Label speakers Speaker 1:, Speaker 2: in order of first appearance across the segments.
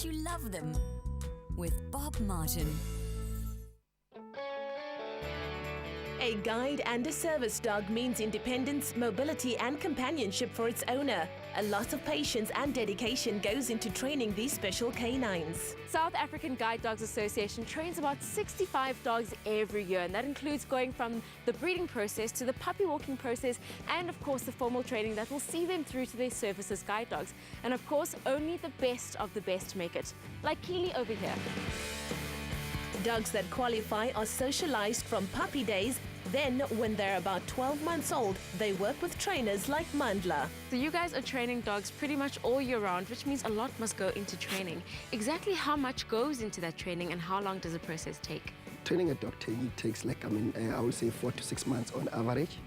Speaker 1: much you love them with Bob Martin.
Speaker 2: A guide and a service dog means independence, mobility and companionship for its owner. A lot of patience and dedication goes into training these special canines.
Speaker 3: South African Guide Dogs Association trains about 65 dogs every year, and that includes going from the breeding process to the puppy walking process and of course the formal training that will see them through to their service as guide dogs. And of course only the best of the best make it, like Keely over here.
Speaker 2: Dogs that qualify are socialized from puppy days. Then, when they're about 12 months old, they work with trainers like Mandla.
Speaker 3: So you guys are training dogs pretty much all year round, which means a lot must go into training. Exactly how much goes into that training and how long does the process take?
Speaker 4: Training a dog takes I would say 4 to 6 months on average.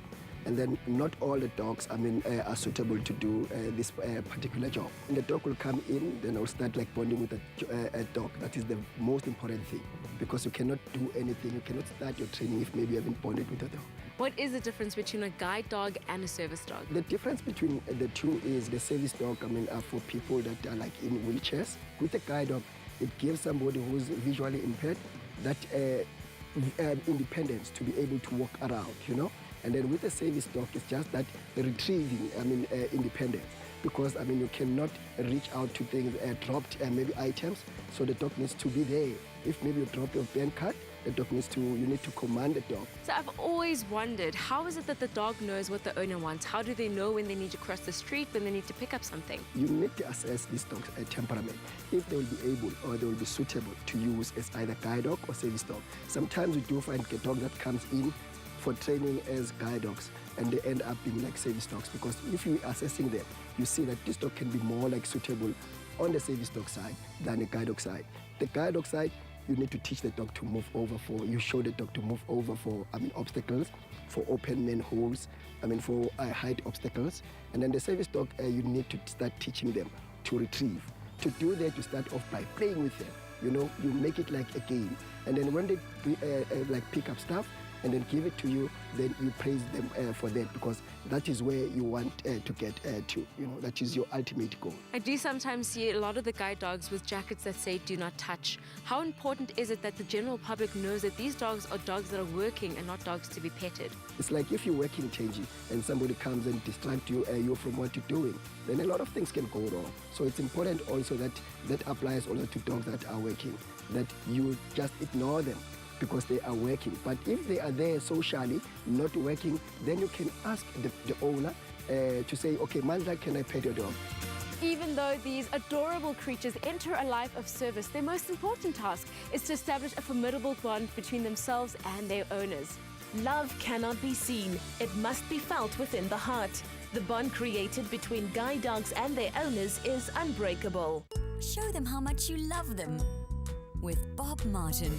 Speaker 4: And then not all the dogs, are suitable to do this particular job. And the dog will come in, then I'll start bonding with a dog. That is the most important thing, because you cannot do anything, you cannot start your training if maybe you haven't bonded with a dog.
Speaker 3: What is the difference between a guide dog and a service dog?
Speaker 4: The difference between the two is the service dog, are for people that are in wheelchairs. With a guide dog, it gives somebody who's visually impaired that independence to be able to walk around, And then with a service dog, it's just that retrieving, independence. Because, you cannot reach out to things, dropped maybe items, so the dog needs to be there. If maybe you drop your bank card, the dog you need to command the dog.
Speaker 3: So I've always wondered, how is it that the dog knows what the owner wants? How do they know when they need to cross the street, when they need to pick up something?
Speaker 4: You need to assess this dog's temperament, if they will be able or they will be suitable to use as either guide dog or service dog. Sometimes we do find a dog that comes in for training as guide dogs, and they end up being like service dogs, because if you're assessing them, you see that this dog can be more suitable on the service dog side than the guide dog side. The guide dog side, you need to teach the dog to move over you show the dog to move over for obstacles, for open manholes, for height obstacles. And then the service dog, you need to start teaching them to retrieve. To do that, you start off by playing with them. You make it like a game. And then when they pick up stuff, and then give it to you, then you praise them for that, because that is where you want to get to. That is your ultimate goal.
Speaker 3: I do sometimes see a lot of the guide dogs with jackets that say do not touch. How important is it that the general public knows that these dogs are dogs that are working and not dogs to be petted?
Speaker 4: It's like if you're working changing and somebody comes and distracts you from what you're doing, then a lot of things can go wrong. So it's important also that applies also to dogs that are working, that you just ignore them because they are working. But if they are there socially, not working, then you can ask the owner to say, okay, Mandla, can I pet your dog?
Speaker 3: Even though these adorable creatures enter a life of service, their most important task is to establish a formidable bond between themselves and their owners.
Speaker 2: Love cannot be seen, it must be felt within the heart. The bond created between guide dogs and their owners is unbreakable.
Speaker 1: Show them how much you love them with Bob Martin.